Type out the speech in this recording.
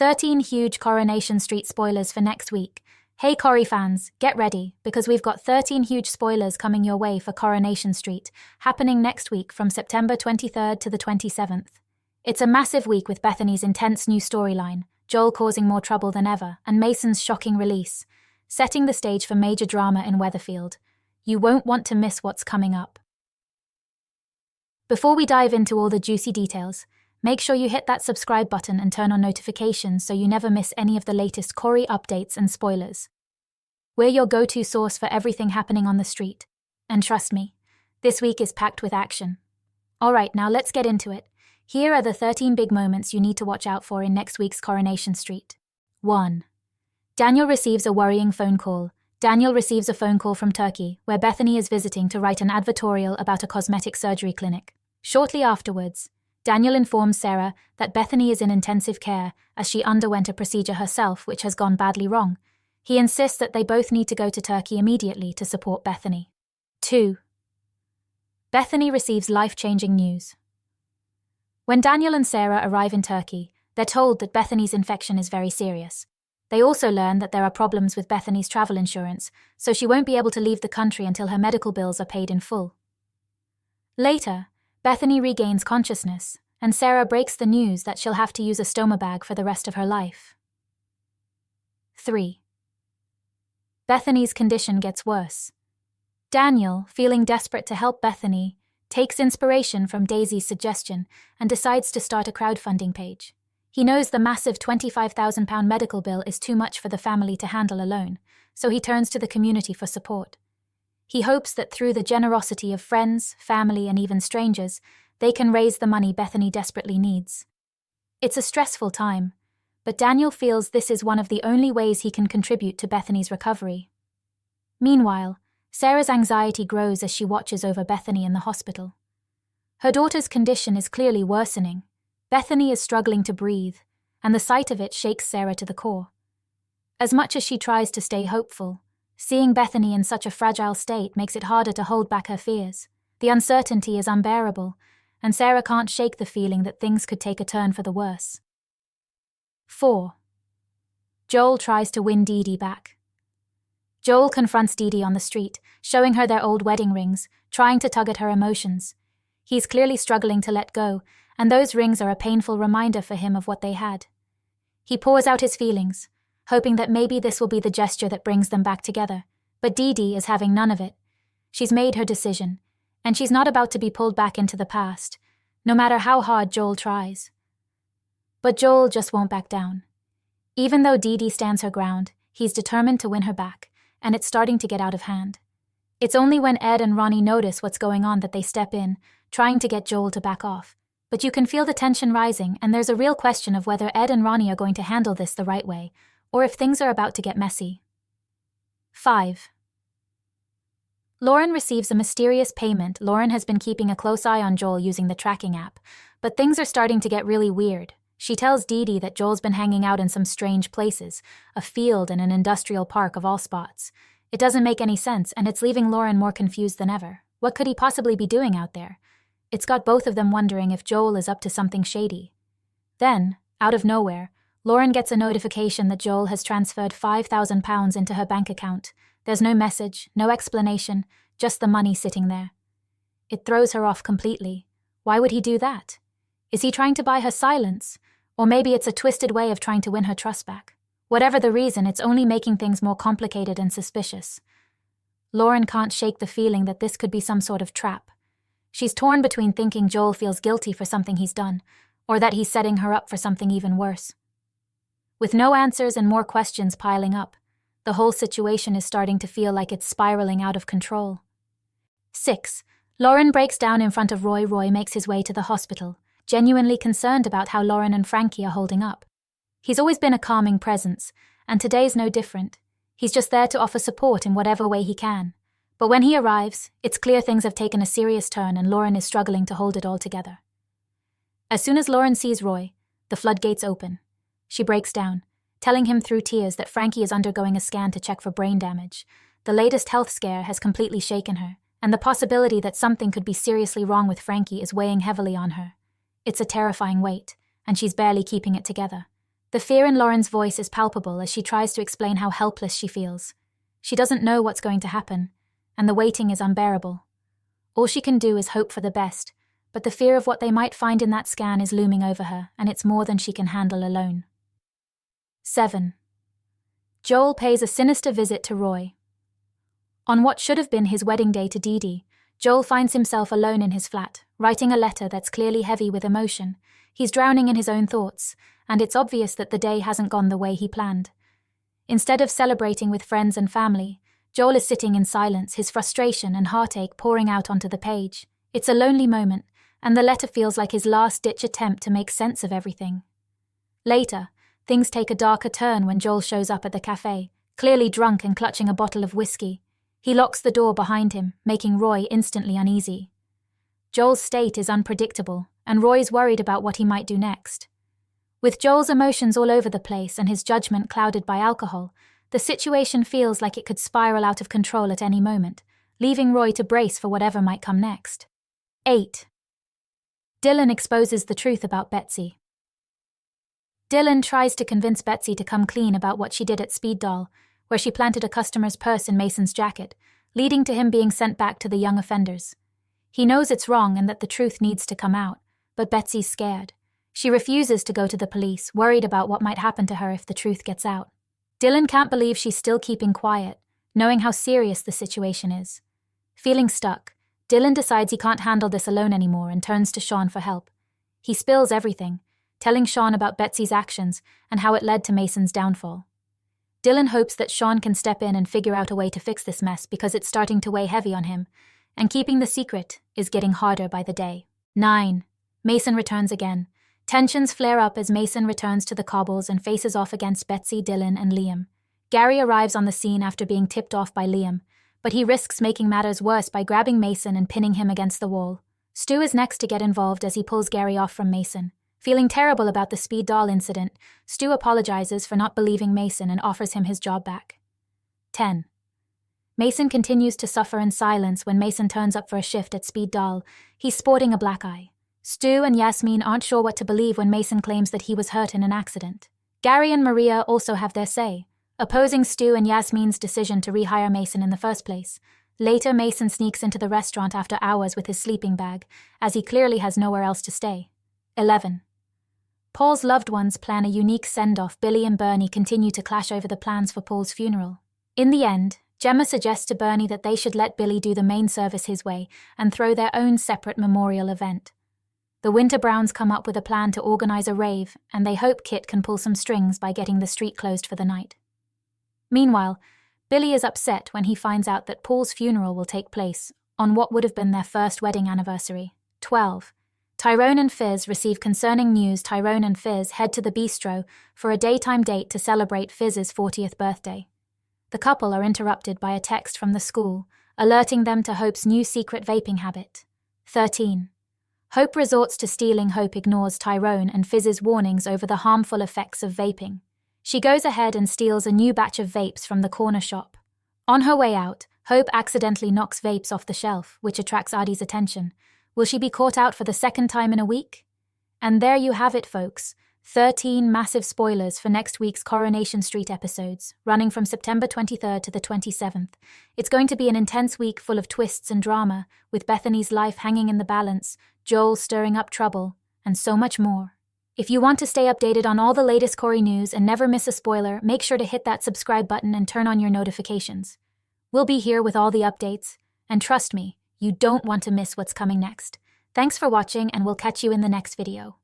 13 huge Coronation Street spoilers for next week. Hey Corrie fans, get ready, because we've got 13 huge spoilers coming your way for Coronation Street, happening next week from September 23rd to the 27th. It's a massive week with Bethany's intense new storyline, Joel causing more trouble than ever, and Mason's shocking release, setting the stage for major drama in Weatherfield. You won't want to miss what's coming up. Before we dive into all the juicy details, make sure you hit that subscribe button and turn on notifications so you never miss any of the latest Corrie updates and spoilers. We're your go-to source for everything happening on the street. And trust me, this week is packed with action. Alright, now let's get into it. Here are the 13 big moments you need to watch out for in next week's Coronation Street. 1. Daniel receives a worrying phone call. Daniel receives a phone call from Turkey, where Bethany is visiting to write an advertorial about a cosmetic surgery clinic. Shortly afterwards, Daniel informs Sarah that Bethany is in intensive care as she underwent a procedure herself which has gone badly wrong. He insists that they both need to go to Turkey immediately to support Bethany. 2. Bethany receives life-changing news. When Daniel and Sarah arrive in Turkey, they're told that Bethany's infection is very serious. They also learn that there are problems with Bethany's travel insurance, so she won't be able to leave the country until her medical bills are paid in full. Later, Bethany regains consciousness, and Sarah breaks the news that she'll have to use a stoma bag for the rest of her life. 3. Bethany's condition gets worse. Daniel, feeling desperate to help Bethany, takes inspiration from Daisy's suggestion and decides to start a crowdfunding page. He knows the massive £25,000 medical bill is too much for the family to handle alone, so he turns to the community for support. He hopes that through the generosity of friends, family, and even strangers, they can raise the money Bethany desperately needs. It's a stressful time, but Daniel feels this is one of the only ways he can contribute to Bethany's recovery. Meanwhile, Sarah's anxiety grows as she watches over Bethany in the hospital. Her daughter's condition is clearly worsening. Bethany is struggling to breathe, and the sight of it shakes Sarah to the core. As much as she tries to stay hopeful, seeing Bethany in such a fragile state makes it harder to hold back her fears. The uncertainty is unbearable, and Sarah can't shake the feeling that things could take a turn for the worse. 4. Joel tries to win Dee-Dee back. Joel confronts Dee-Dee on the street, showing her their old wedding rings, trying to tug at her emotions. He's clearly struggling to let go, and those rings are a painful reminder for him of what they had. He pours out his feelings, hoping that maybe this will be the gesture that brings them back together, but Dee-Dee is having none of it. She's made her decision, and she's not about to be pulled back into the past, no matter how hard Joel tries. But Joel just won't back down. Even though Dee-Dee stands her ground, he's determined to win her back, and it's starting to get out of hand. It's only when Ed and Ronnie notice what's going on that they step in, trying to get Joel to back off. But you can feel the tension rising, and there's a real question of whether Ed and Ronnie are going to handle this the right way, or if things are about to get messy. 5. Lauren receives a mysterious payment. Lauren has been keeping a close eye on Joel using the tracking app, but things are starting to get really weird. She tells Dee-Dee that Joel's been hanging out in some strange places, a field and an industrial park of all spots. It doesn't make any sense, and it's leaving Lauren more confused than ever. What could he possibly be doing out there? It's got both of them wondering if Joel is up to something shady. Then, out of nowhere, Lauren gets a notification that Joel has transferred £5,000 into her bank account. There's no message, no explanation, just the money sitting there. It throws her off completely. Why would he do that? Is he trying to buy her silence? Or maybe it's a twisted way of trying to win her trust back. Whatever the reason, it's only making things more complicated and suspicious. Lauren can't shake the feeling that this could be some sort of trap. She's torn between thinking Joel feels guilty for something he's done, or that he's setting her up for something even worse. With no answers and more questions piling up, the whole situation is starting to feel like it's spiraling out of control. 6. Lauren breaks down in front of Roy. Roy makes his way to the hospital, genuinely concerned about how Lauren and Frankie are holding up. He's always been a calming presence, and today's no different. He's just there to offer support in whatever way he can. But when he arrives, it's clear things have taken a serious turn and Lauren is struggling to hold it all together. As soon as Lauren sees Roy, the floodgates open. She breaks down, telling him through tears that Frankie is undergoing a scan to check for brain damage. The latest health scare has completely shaken her, and the possibility that something could be seriously wrong with Frankie is weighing heavily on her. It's a terrifying weight, and she's barely keeping it together. The fear in Lauren's voice is palpable as she tries to explain how helpless she feels. She doesn't know what's going to happen, and the waiting is unbearable. All she can do is hope for the best, but the fear of what they might find in that scan is looming over her, and it's more than she can handle alone. 7. Joel pays a sinister visit to Roy. On what should have been his wedding day to Dee-Dee, Joel finds himself alone in his flat, writing a letter that's clearly heavy with emotion. He's drowning in his own thoughts, and it's obvious that the day hasn't gone the way he planned. Instead of celebrating with friends and family, Joel is sitting in silence, his frustration and heartache pouring out onto the page. It's a lonely moment, and the letter feels like his last-ditch attempt to make sense of everything. Later, things take a darker turn when Joel shows up at the cafe, clearly drunk and clutching a bottle of whiskey. He locks the door behind him, making Roy instantly uneasy. Joel's state is unpredictable, and Roy's worried about what he might do next. With Joel's emotions all over the place and his judgment clouded by alcohol, the situation feels like it could spiral out of control at any moment, leaving Roy to brace for whatever might come next. 8. Dylan exposes the truth about Betsy. Dylan tries to convince Betsy to come clean about what she did at Speed Doll, where she planted a customer's purse in Mason's jacket, leading to him being sent back to the young offenders. He knows it's wrong and that the truth needs to come out, but Betsy's scared. She refuses to go to the police, worried about what might happen to her if the truth gets out. Dylan can't believe she's still keeping quiet, knowing how serious the situation is. Feeling stuck, Dylan decides he can't handle this alone anymore and turns to Sean for help. He spills everything, telling Sean about Betsy's actions and how it led to Mason's downfall. Dylan hopes that Sean can step in and figure out a way to fix this mess because it's starting to weigh heavy on him, and keeping the secret is getting harder by the day. 9. Mason returns again. Tensions flare up as Mason returns to the cobbles and faces off against Betsy, Dylan, and Liam. Gary arrives on the scene after being tipped off by Liam, but he risks making matters worse by grabbing Mason and pinning him against the wall. Stu is next to get involved as he pulls Gary off from Mason. Feeling terrible about the Speed Doll incident, Stu apologizes for not believing Mason and offers him his job back. 10. Mason continues to suffer in silence when Mason turns up for a shift at Speed Doll. He's sporting a black eye. Stu and Yasmin aren't sure what to believe when Mason claims that he was hurt in an accident. Gary and Maria also have their say, opposing Stu and Yasmin's decision to rehire Mason in the first place. Later, Mason sneaks into the restaurant after hours with his sleeping bag, as he clearly has nowhere else to stay. 11. Paul's loved ones plan a unique send-off. Billy and Bernie continue to clash over the plans for Paul's funeral. In the end, Gemma suggests to Bernie that they should let Billy do the main service his way and throw their own separate memorial event. The Winter Browns come up with a plan to organize a rave, and they hope Kit can pull some strings by getting the street closed for the night. Meanwhile, Billy is upset when he finds out that Paul's funeral will take place on what would have been their first wedding anniversary. 12. Tyrone and Fizz receive concerning news. Tyrone and Fizz head to the bistro for a daytime date to celebrate Fizz's 40th birthday. The couple are interrupted by a text from the school, alerting them to Hope's new secret vaping habit. 13. Hope resorts to stealing. Hope ignores Tyrone and Fizz's warnings over the harmful effects of vaping. She goes ahead and steals a new batch of vapes from the corner shop. On her way out, Hope accidentally knocks vapes off the shelf, which attracts Artie's attention. Will she be caught out for the second time in a week? And there you have it, folks. 13 massive spoilers for next week's Coronation Street episodes, running from September 23rd to the 27th. It's going to be an intense week full of twists and drama, with Bethany's life hanging in the balance, Joel stirring up trouble, and so much more. If you want to stay updated on all the latest Corrie news and never miss a spoiler, make sure to hit that subscribe button and turn on your notifications. We'll be here with all the updates, and trust me, you don't want to miss what's coming next. Thanks for watching, and we'll catch you in the next video.